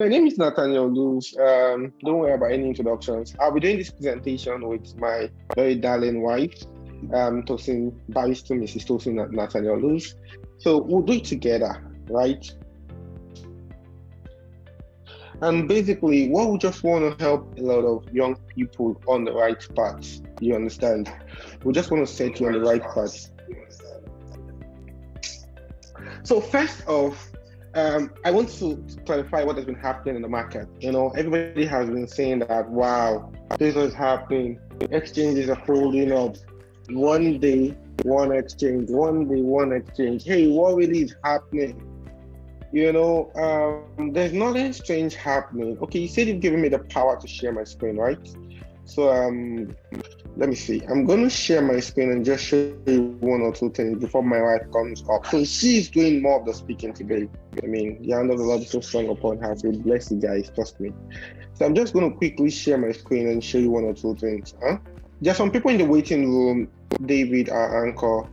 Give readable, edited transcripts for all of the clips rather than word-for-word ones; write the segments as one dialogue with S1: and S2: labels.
S1: My name is Nathaniel Luz. Don't worry about any introductions. I'll be doing this presentation with my very darling wife, Tosin Barrister Mrs. Tosin Nathaniel Luz. So we'll do it together, right? And basically, what we just want to help a lot of young people on the right path. You understand? We just want to set you on the right path. So first off, I want to clarify what has been happening in the market. Everybody has been saying that, wow, this is happening. Exchanges are holding up. One day, one exchange. One day, one exchange. Hey, what really is happening? There's nothing strange happening. Okay, you said you've given me the power to share my screen, right? So let me see. I'm going to share my screen and just show you one or two things before my wife comes up. So she's doing more of the speaking today. I mean, the hand of the Lord is so strong upon her. So bless you guys, trust me. So I'm just going to quickly share my screen and show you one or two things. There are some people in the waiting room. David, our anchor.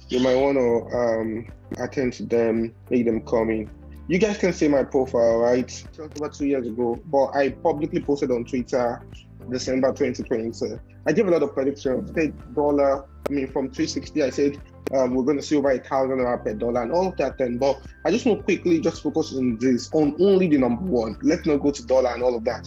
S1: You might want to attend to them, make them come in. You guys can see my profile, right? Just about 2 years ago, but I publicly posted on Twitter December 2020. I gave a lot of predictions. Dollar, from 360, I said we're going to see over $1,000 per dollar and all of that. But I just want to quickly just focus on this, on only the number one. Let's not go to dollar and all of that,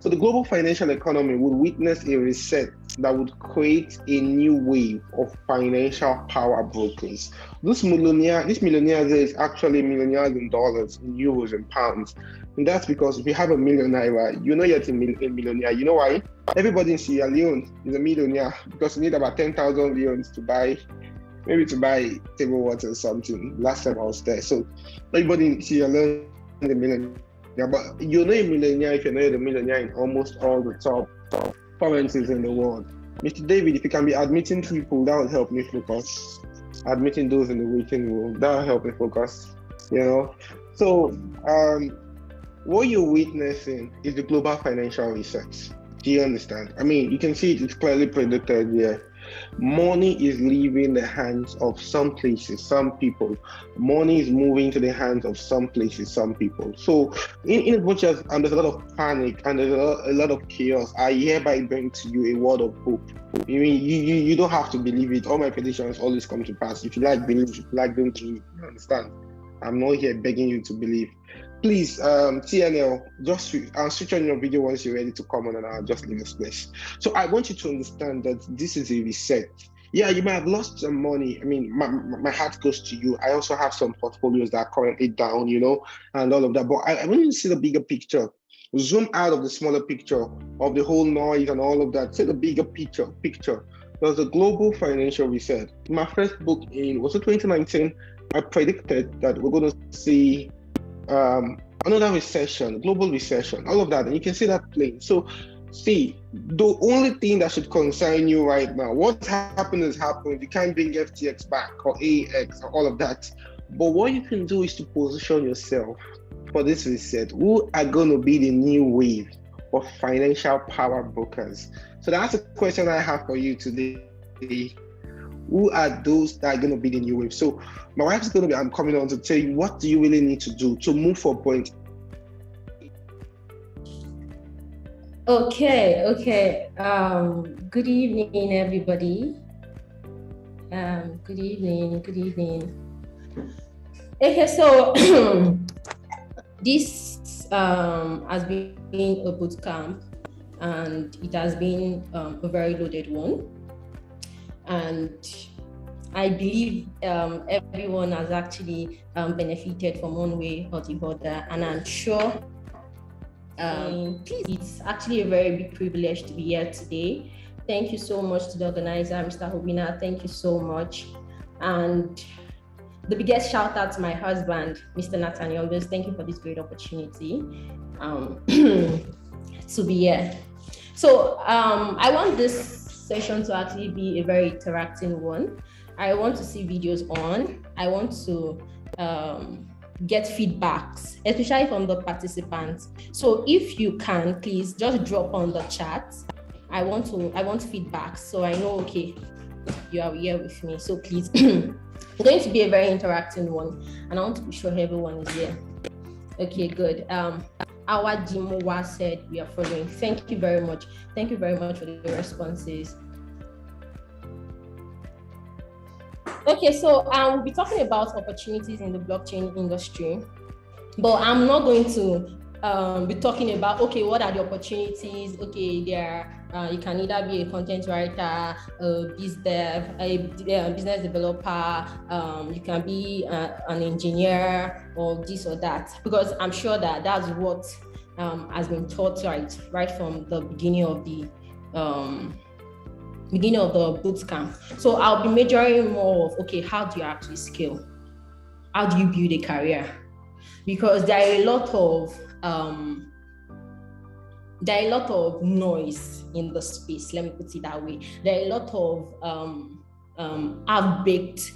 S1: So the global financial economy would witness a reset that would create a new wave of financial power brokers. This millionaires is actually millionaires in dollars, in euros, and pounds. And that's because if you have a million naira, you're a millionaire. You know why? Everybody in Sierra Leone is a millionaire because you need about 10,000 leones to buy table water or something. Last time I was there. So everybody in Sierra Leone is a millionaire. But you're not a millionaire if you're not a millionaire in almost all the top currencies in the world. Mr. David, if you can be admitting people, that will help me focus. Admitting those in the waiting room, that will help me focus. So what you're witnessing is the global financial reset. Do you understand? You can see it's clearly predicted here. Money is leaving the hands of some places, some people. Money is moving to the hands of some places, some people. So in as much as there's a lot of panic and there's a lot of chaos, I hereby bring to you a word of hope. You don't have to believe it. All my predictions always come to pass. If you like believe, if you like don't believe, you understand? I'm not here begging you to believe. Please, TNL, I'll switch on your video once you're ready to come on and I'll just leave this place. So I want you to understand that this is a reset. Yeah, you might have lost some money. My heart goes to you. I also have some portfolios that are currently down, and all of that. But I want you to see the bigger picture. Zoom out of the smaller picture of the whole noise and all of that. See the bigger picture. There's a global financial reset. In my first book was it 2019? I predicted that we're going to see another recession, global recession, all of that, and you can see that playing. So, see, the only thing that should concern you right now, what's happened is happened. You can't bring FTX back or AX or all of that. But what you can do is to position yourself for this reset. Who are going to be the new wave of financial power brokers? So that's a question I have for you today. Who are those that are going to be the new wave? So my wife is going to be, I'm coming on to tell you what do you really need to do to move from point.
S2: Okay. Good evening, everybody. Good evening. Okay, so this has been a boot camp and it has been a very loaded one. And I believe everyone has actually benefited from one way or the other. And I'm sure it's actually a very big privilege to be here today. Thank you so much to the organizer, Mr. Hobina. Thank you so much. And the biggest shout out to my husband, Mr. Nathaniel. Thank you for this great opportunity to be here. So I want this session to actually be a very interactive one. I want to see videos on. I want to get feedbacks, especially from the participants. So if you can, please just drop on the chat. I want feedback, so I know, okay, you are here with me. So please, it's going to be a very interactive one, and I want to be sure everyone is here. Okay, good. Our Jimowa said we are following. Thank you very much. Thank you very much for the responses. Okay, so we'll be talking about opportunities in the blockchain industry, but I'm not going to be talking about, okay, what are the opportunities? Okay, you can either be a content writer, a biz dev, a business developer, you can be an engineer or this or that, because I'm sure that that's what has been taught right from the beginning of the bootcamp. So I'll be majoring more of, okay, how do you actually scale? How do you build a career? Because there are a lot of noise in the space. Let me put it that way. There are a lot of half-baked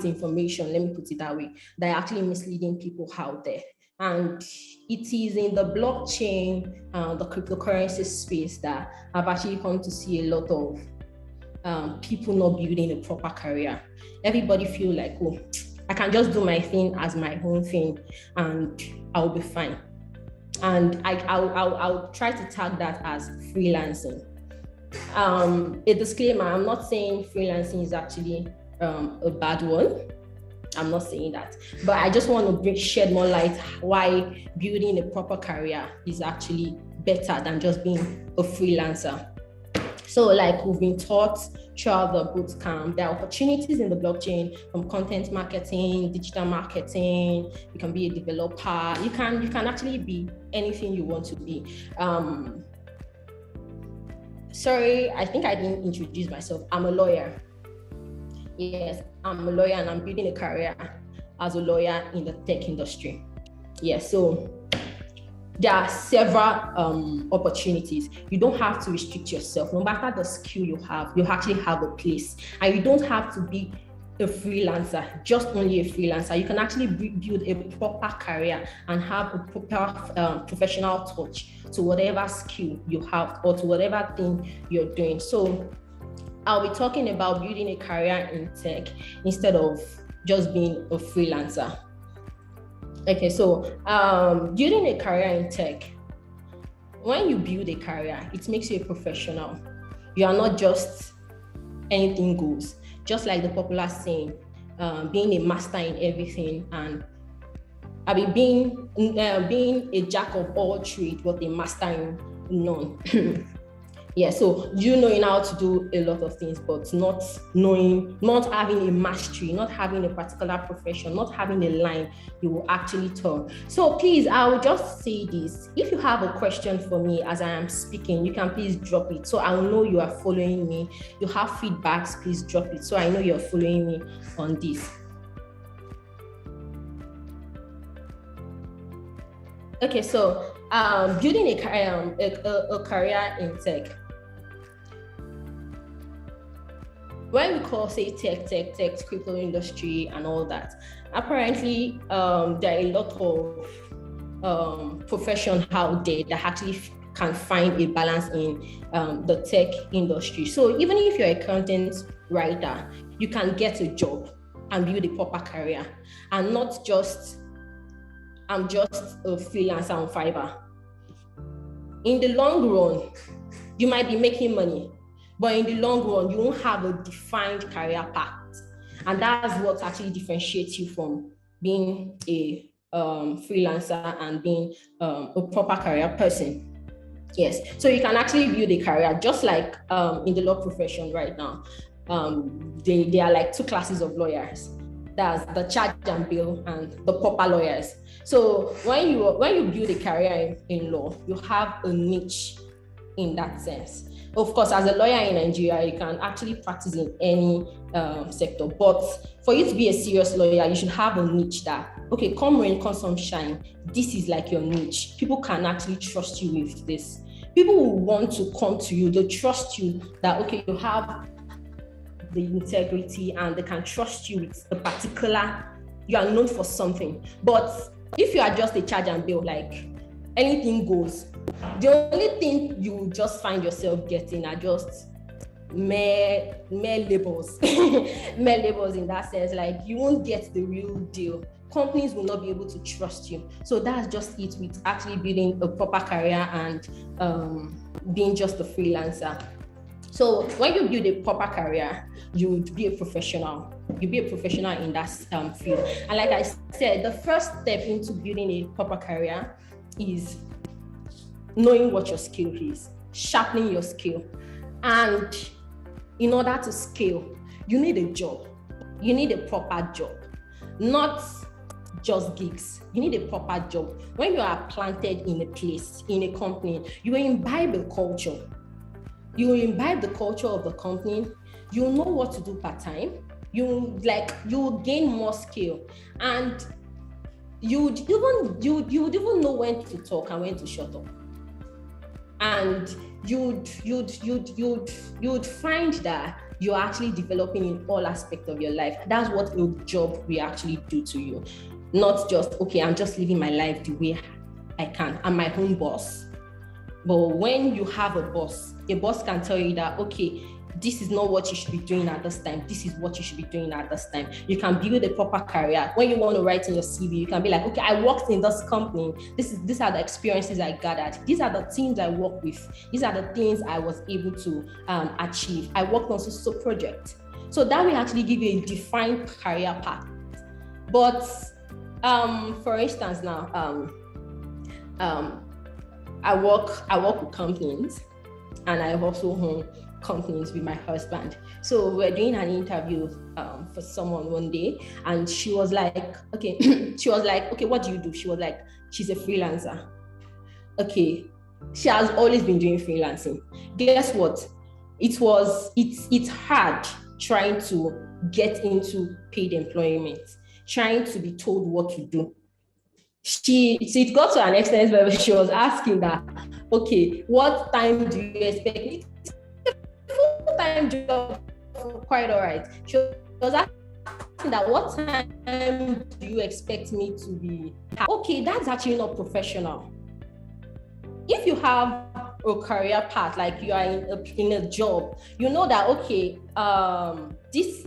S2: information, let me put it that way, that are actually misleading people out there. And it is in the blockchain, the cryptocurrency space, that I've actually come to see a lot of people not building a proper career. Everybody feel like, oh, I can just do my thing as my own thing and I'll be fine. And I'll try to tag that as freelancing. A disclaimer, I'm not saying freelancing is actually a bad one. I'm not saying that, but I just want to shed more light why building a proper career is actually better than just being a freelancer. So like we've been taught throughout the bootcamp, there are opportunities in the blockchain from content marketing, digital marketing. You can be a developer. You can actually be anything you want to be. Sorry, I think I didn't introduce myself. I'm a lawyer. Yes, I'm a lawyer and I'm building a career as a lawyer in the tech industry. Yes, so there are several opportunities. You don't have to restrict yourself. No matter the skill you actually have a place. And you don't have to be a freelancer, just only a freelancer. You can actually build a proper career and have a proper professional touch to whatever skill you have or to whatever thing you're doing. So I'll be talking about building a career in tech instead of just being a freelancer. Okay, so building a career in tech, when you build a career, it makes you a professional. You are not just anything goes. Just like the popular saying, being a master in everything, and being a jack of all trades, but a master in none. Yeah, so you knowing how to do a lot of things, but not having a mastery, not having a particular profession, not having a line you will actually talk. So please, I will just say this. If you have a question for me as I am speaking, you can please drop it. So I'll know you are following me. You have feedbacks, please drop it. So I know you're following me on this. Okay, so building a career in tech. When we call, say, tech, crypto industry and all that, apparently there are a lot of professions out there that actually can find a balance in the tech industry. So even if you're a content writer, you can get a job and build a proper career and not just, I'm just a freelancer on Fiverr. In the long run, you might be making money, but in the long run, you won't have a defined career path. And that's what actually differentiates you from being a freelancer and being a proper career person. Yes, so you can actually build a career just like in the law profession right now. There are like two classes of lawyers. That's the charge and bill and the proper lawyers. So when you build a career in law, you have a niche in that sense. Of course, as a lawyer in Nigeria, you can actually practice in any sector. But for you to be a serious lawyer, you should have a niche that, okay, come rain, come sunshine, this is like your niche. People can actually trust you with this. People will want to come to you. They trust you that, okay, you have the integrity and they can trust you with a particular, you are known for something. But if you are just a charge and bill, like anything goes, the only thing you will just find yourself getting are just mere labels, mere labels in that sense. Like you won't get the real deal companies will not be able to trust you. So that's just it with actually building a proper career and being just a freelancer. So when you build a proper career, you would be a professional. You'll be a professional in that field. And like I said, the first step into building a proper career is knowing what your skill is, sharpening your skill. And in order to scale, you need a job. You need a proper job, not just gigs. You need a proper job. When you are planted in a place, in a company, you will imbibe the culture. You will imbibe the culture of the company. You will know what to do part-time. You will gain more skill, and you would even know when to talk and when to shut up. And you'd find that you're actually developing in all aspects of your life. That's what a job will actually do to you. Not just, okay, I'm just living my life the way I can. I'm my own boss. But when you have a boss can tell you that, okay, this is not what you should be doing at this time. This is what you should be doing at this time. You can build a proper career. When you want to write in your CV, you can be like, okay, I worked in this company. These are the experiences I gathered. These are the teams I work with. These are the things I was able to achieve. I worked on so project. So that will actually give you a defined career path. But for instance, now, I work with companies, and I also own companies with my husband. So we're doing an interview for someone one day, and she was like, okay, what do you do? She was like, she's a freelancer. Okay, she has always been doing freelancing. Guess what? It's hard trying to get into paid employment, trying to be told what to do. It got to an extent where she was asking that, okay, what time do you expect me? Full-time job, quite all right. She was asking that, what time do you expect me to be? Okay, that's actually not professional. If you have a career path, like you are in a job, you know that, okay, these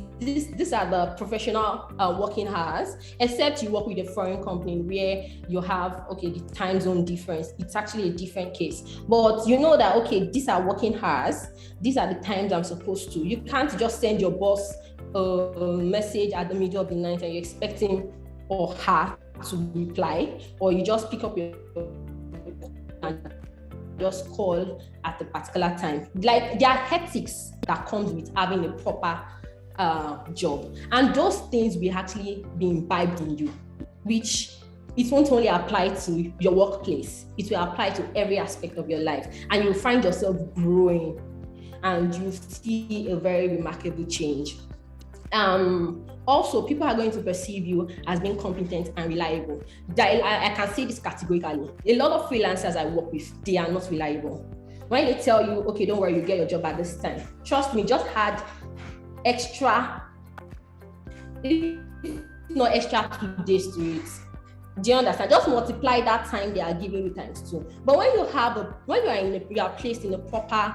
S2: are the professional working hours, except you work with a foreign company where you have, okay, the time zone difference. It's actually a different case. But you know that, okay, these are working hours. These are the times I'm supposed to. You can't just send your boss a message at the middle of the night and you're expecting or her to reply, or you just pick up your and just call at a particular time. Like, there are ethics that comes with having a proper job, and those things will actually be imbibed in you, which it won't only apply to your workplace, it will apply to every aspect of your life, and you'll find yourself growing and you see a very remarkable change. Also, people are going to perceive you as being competent and reliable. I can say this categorically. A lot of freelancers I work with, they are not reliable. When they tell you, okay, don't worry, you get your job at this time, trust me, just add extra, not extra 2 days to it. Do you understand? Just multiply that time they are giving you times 2. But when you are placed in a proper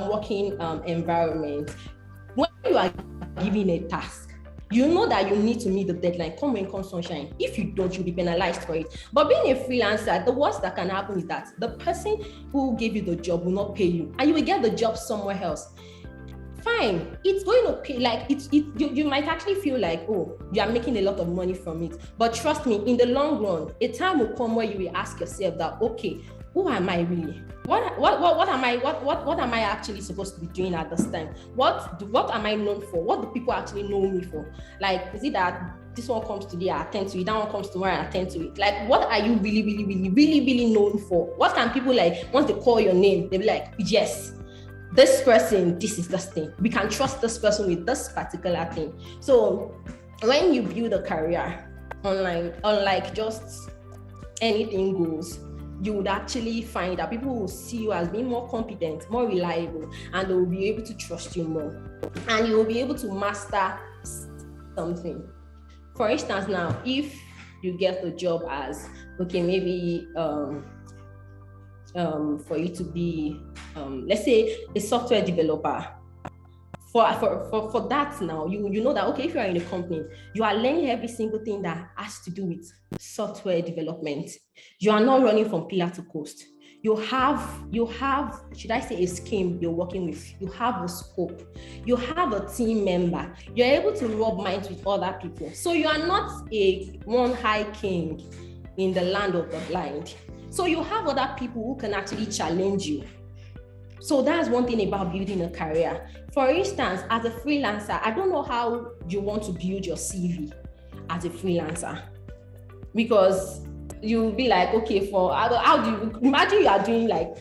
S2: working environment, when you are given a task, you know that you need to meet the deadline, come rain, come sunshine. If you don't, you'll be penalized for it. But being a freelancer, the worst that can happen is that the person who gave you the job will not pay you, and you will get the job somewhere else. Fine, it's going to pay, like you might actually feel like, oh, you are making a lot of money from it. But trust me, in the long run, a time will come where you will ask yourself that, okay, who am I really? What am I actually supposed to be doing at this time? What am I known for? What do people actually know me for? Like, is it that this one comes today, I attend to it, that one comes tomorrow, I attend to it? Like, what are you really known for? What can people, like, once they call your name, they'll be like, yes, this person, this is this thing. We can trust this person with this particular thing. So when you build a career online, unlike just anything goes, you would actually find that people will see you as being more competent, more reliable, and they will be able to trust you more. And you will be able to master something. For instance, now, if you get the job as, okay, maybe for you to be, let's say, a software developer For that now, you know that, okay, if you are in a company, you are learning every single thing that has to do with software development. You are not running from pillar to post. You have, should I say, a scheme you're working with. You have a scope. You have a team member. You're able to rub minds with other people. So you are not a one high king in the land of the blind. So you have other people who can actually challenge you. So that's one thing about building a career. For instance, as a freelancer, I don't know how you want to build your CV as a freelancer, because you'll be like, okay, how do you imagine you are doing like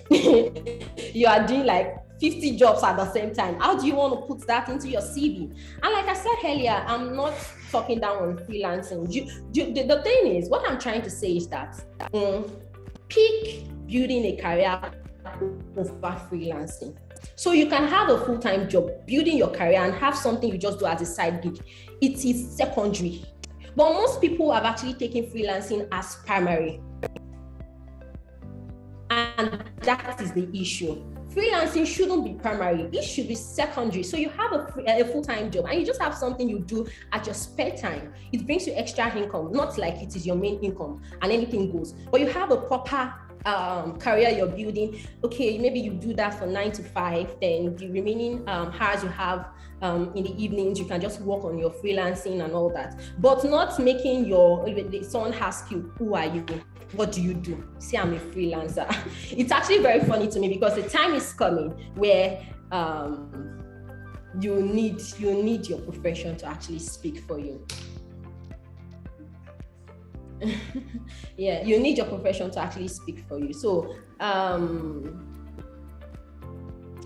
S2: you are doing like 50 jobs at the same time? How do you want to put that into your CV? And like I said earlier, I'm not talking down on freelancing. The thing is, what I'm trying to say is that pick building a career over freelancing. So you can have a full-time job building your career and have something you just do as a side gig. It is secondary. But most people have actually taken freelancing as primary. And that is the issue. Freelancing shouldn't be primary. It should be secondary. So you have a full-time job and you just have something you do at your spare time. It brings you extra income, not like it is your main income and anything goes. But you have a proper career you're building. Okay, maybe you do that for 9 to 5, then the remaining hours you have in the evenings, you can just work on your freelancing and all that, but not making someone ask you, who are you? What do you do? See, I'm a freelancer. It's actually very funny to me because the time is coming where you need your profession to actually speak for you. Yeah, you need your profession to actually speak for you. So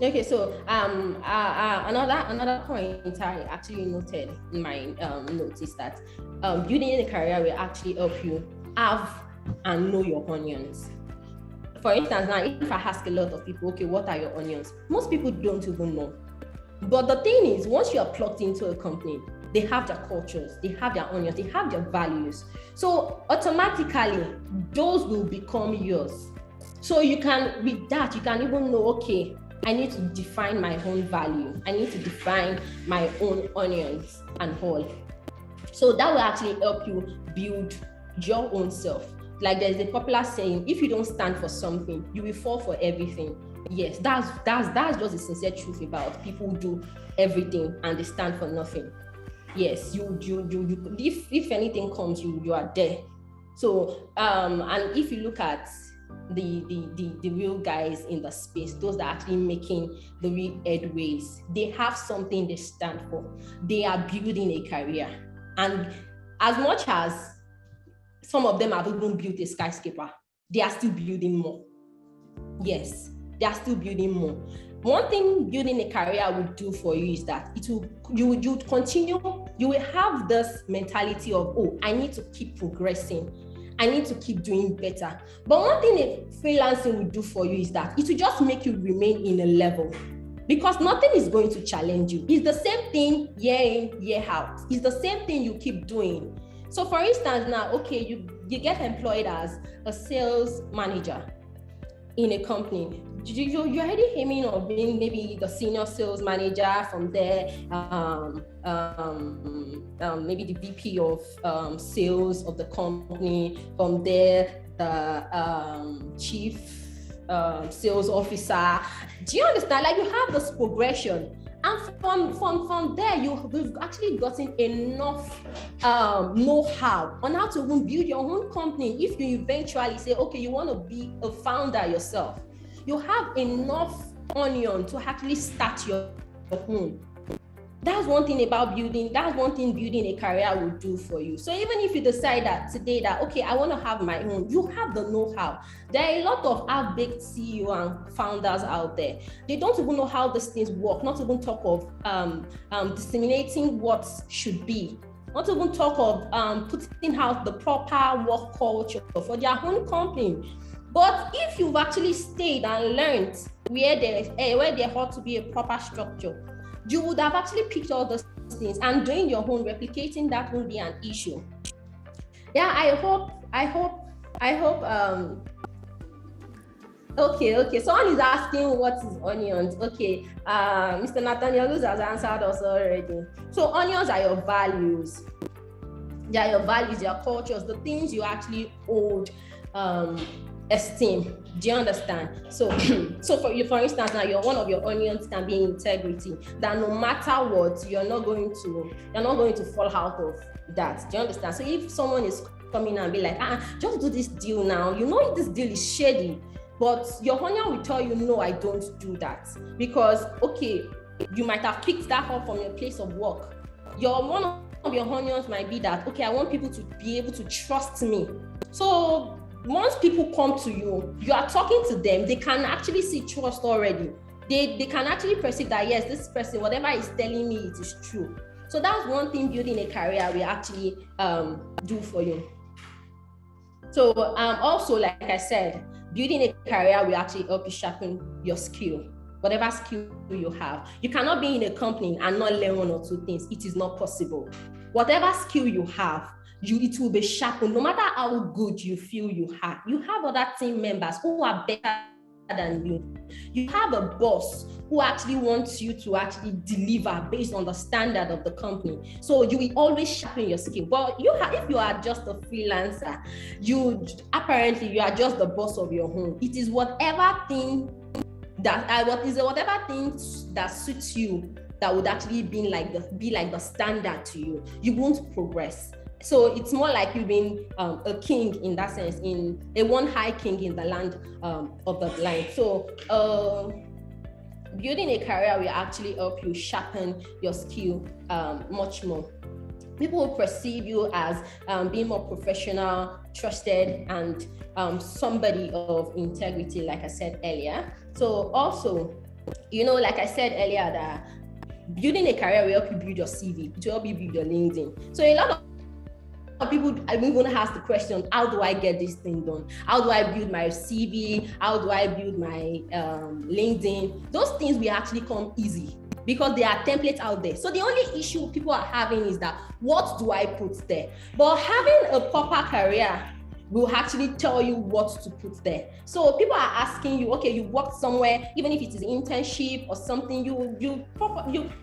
S2: okay, so another point I actually noted in my notes is that building a career will actually help you have and know your onions. For instance, now if I ask a lot of people, okay, what are your onions? Most people don't even know. But the thing is, once you are plugged into a company, they have their cultures, they have their onions, they have their values. So automatically, those will become yours. So you can, with that, you can even know, okay, I need to define my own value. I need to define my own onions and all. So that will actually help you build your own self. Like there's a popular saying, if you don't stand for something, you will fall for everything. Yes, that's just the sincere truth about people who do everything and they stand for nothing. Yes, you if anything comes, you are there. So and if you look at the real guys in the space, those that are actually making the real headways, they have something they stand for. They are building a career. And as much as some of them have even built a skyscraper, they are still building more. Yes, they are still building more. One thing building a career will do for you is that you would continue, you will have this mentality of, oh, I need to keep progressing. I need to keep doing better. But one thing freelancing will do for you is that it will just make you remain in a level, because nothing is going to challenge you. It's the same thing year in, year out. It's the same thing you keep doing. So for instance, now, okay, you get employed as a sales manager in a company. You're already aiming of being maybe the senior sales manager, from there, maybe the VP of sales of the company, from there, the chief sales officer. Do you understand? Like, you have this progression. And from there, you've actually gotten enough know-how on how to even build your own company. If you eventually say, okay, you want to be a founder yourself, you have enough onion to actually start your own. That's one thing building a career will do for you. So even if you decide that today that, okay, I want to have my own, you have the know-how. There are a lot of half-baked CEO and founders out there. They don't even know how these things work, not even talk of disseminating what should be, not even talk of putting out the proper work culture for their own company. But if you've actually stayed and learned where there ought to be a proper structure, you would have actually picked all those things, and doing your own, replicating that won't be an issue. Yeah, I hope Okay. Someone is asking what is onions. Okay, Mr. Nathaniel has answered us already. So onions are your values. They are your values, your cultures, the things you actually hold esteem. Do you understand? So for you, for instance, now one of your onions can be integrity. That no matter what, you're not going to fall out of that. Do you understand? So if someone is coming and be like, just do this deal now, you know this deal is shady, but your onion will tell you, no, I don't do that, because okay, you might have picked that up from your place of work. One of your onions might be that, okay, I want people to be able to trust me. So once people come to you, you are talking to them, they can actually see trust already. They can actually perceive that, yes, this person, whatever is telling me, it is true. So that's one thing building a career will actually do for you. So also, like I said, building a career will actually help you sharpen your skill, whatever skill you have. You cannot be in a company and not learn one or two things. It is not possible. Whatever skill you have, it will be sharpened. No matter how good you feel you have other team members who are better than you. You have a boss who actually wants you to actually deliver based on the standard of the company. So you will always sharpen your skill. But if you are just a freelancer, you are just the boss of your home. It is whatever thing that suits you that would actually be like the standard to you. You won't progress. So it's more like you being a king in that sense, in a one high king in the land of the blind. So building a career will actually help you sharpen your skill much more. People will perceive you as being more professional, trusted, and somebody of integrity, like I said earlier. So also, like I said earlier, that building a career will help you build your CV, it will help you build your LinkedIn. So a lot of people, I'm even going to ask the question, how do I get this thing done? How do I build my CV? How do I build my LinkedIn? Those things will actually come easy because there are templates out there. So the only issue people are having is that, what do I put there? But having a proper career will actually tell you what to put there. So people are asking you, okay, you worked somewhere, even if it is internship or something, you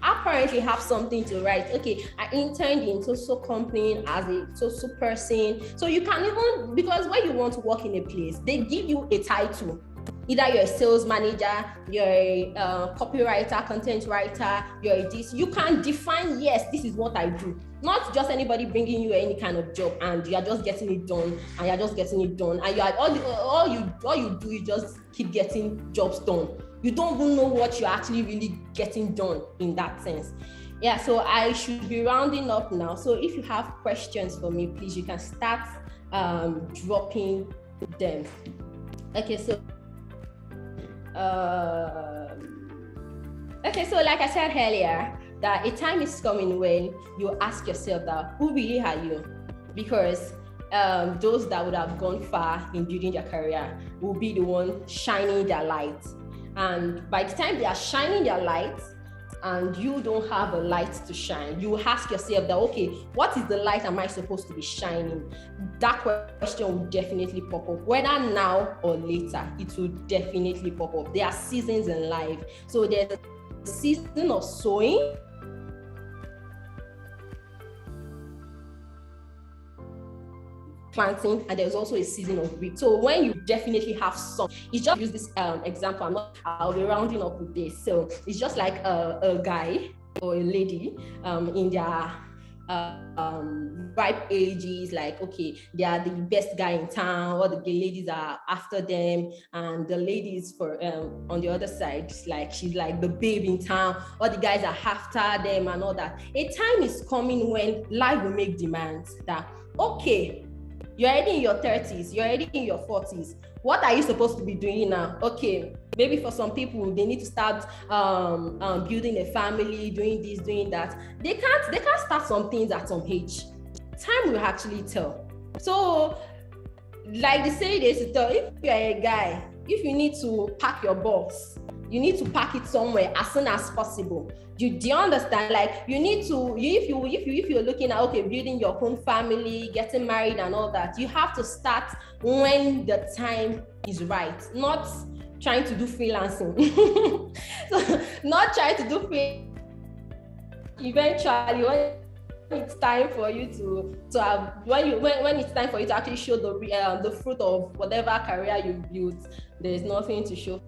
S2: apparently have something to write. Okay, I interned in so company as a so person. So you can even, because when you want to work in a place, they give you a title. Either you're a sales manager, you're a copywriter, content writer, you're a this. You can define, yes, this is what I do. Not just anybody bringing you any kind of job and you're just getting it done and you're just getting it done. And all you do is just keep getting jobs done. You don't even know what you're actually really getting done in that sense. Yeah, so I should be rounding up now. So if you have questions for me, please, you can start dropping them. Okay, so like I said earlier, that a time is coming when you ask yourself that, who really are you? Because those that would have gone far in building their career will be the one shining their light. And by the time they are shining their light and you don't have a light to shine, you ask yourself that, okay, what is the light am I supposed to be shining? That question will definitely pop up. Whether now or later, it will definitely pop up. There are seasons in life. So there's a season of sowing, planting, and there's also a season of reap. So when you definitely have some, it's just use this example. I'll be rounding up with this. So it's just like a guy or a lady in their ripe ages, like, okay, they are the best guy in town, all the ladies are after them, and the ladies for on the other side, she's like the babe in town, all the guys are after them and all that. A time is coming when life will make demands that, okay, you're already in your 30s, you're already in your 40s. What are you supposed to be doing now? Okay, maybe for some people, they need to start building a family, doing this, doing that. They can't start some things at some age. Time will actually tell. So, like they say, if you're a guy, if you need to pack your box, you need to pack it somewhere as soon as possible. Do you understand? Like, you need to, if you're looking at, okay, building your own family, getting married and all that, you have to start when the time is right. Not trying to do freelancing. So not trying to do freelancing. Eventually, when it's time for you to have, when it's time for you to actually show the fruit of whatever career you've built, there's nothing to show.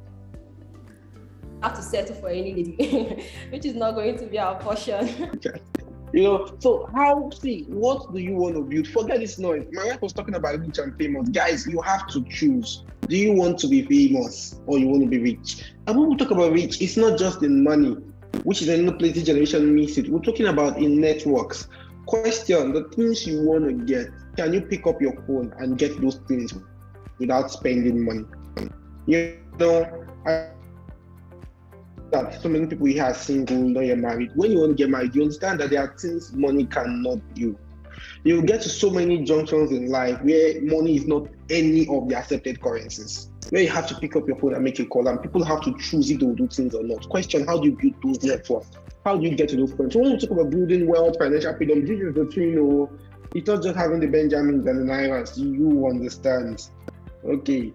S2: Have to settle for any lady, which is not going to be our portion.
S1: So what do you want to build? Forget this noise. My wife was talking about rich and famous. Guys, you have to choose. Do you want to be famous or you want to be rich? And when we talk about rich, it's not just in money, which is another place this generation miss it. We're talking about in networks. Question, the things you want to get, can you pick up your phone and get those things without spending money? That so many people here are single, not yet married. When you want to get married, you understand that there are things money cannot do. You get to so many junctions in life where money is not any of the accepted currencies, where you have to pick up your phone and make a call, and people have to choose if they will do things or not. Question, how do you build those networks? How do you get to those points? So when we talk about building wealth, financial freedom, this is the thing, it's not just having the Benjamins and the Nairas. You understand. Okay.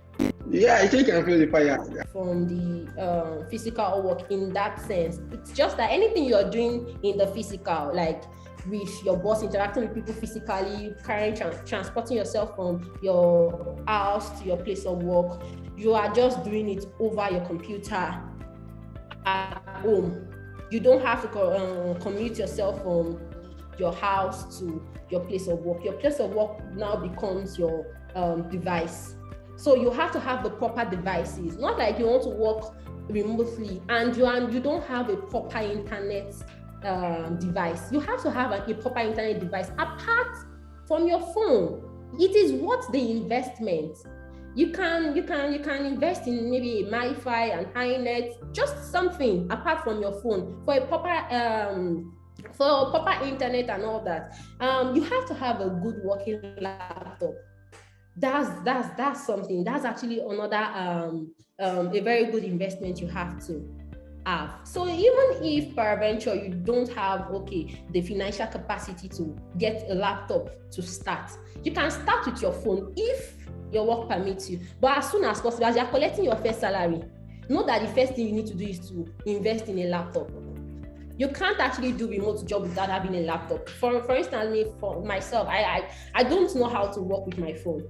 S1: Yeah, I think I can feel the fire.
S2: From the physical work in that sense. It's just that anything you're doing in the physical, like with your boss, interacting with people physically, transporting yourself from your house to your place of work, you are just doing it over your computer at home. You don't have to commute yourself from your house to your place of work. Your place of work now becomes your device. So you have to have the proper devices. Not like you want to work remotely and you don't have a proper internet device. You have to have a proper internet device apart from your phone. It is worth the investment. You can invest in maybe a MiFi and HiNet, just something apart from your phone for a proper internet and all that. You have to have a good working laptop. That's something. That's actually another a very good investment you have to have. So even if peradventure you don't have the financial capacity to get a laptop to start, you can start with your phone if your work permits you. But as soon as possible, as you're collecting your first salary, know that the first thing you need to do is to invest in a laptop. You can't actually do remote job without having a laptop. For instance, for myself, I don't know how to work with my phone.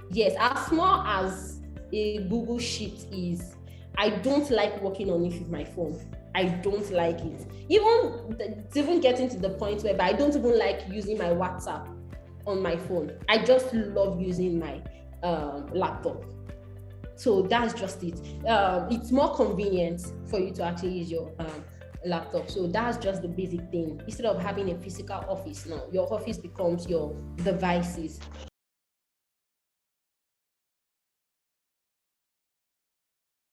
S2: Yes, as small as a Google Sheet is, I don't like working on it with my phone. I don't like it. It's even getting to the point where I don't even like using my WhatsApp on my phone. I just love using my laptop. So that's just it. It's more convenient for you to actually use your laptop. So that's just the basic thing. Instead of having a physical office now, your office becomes your devices.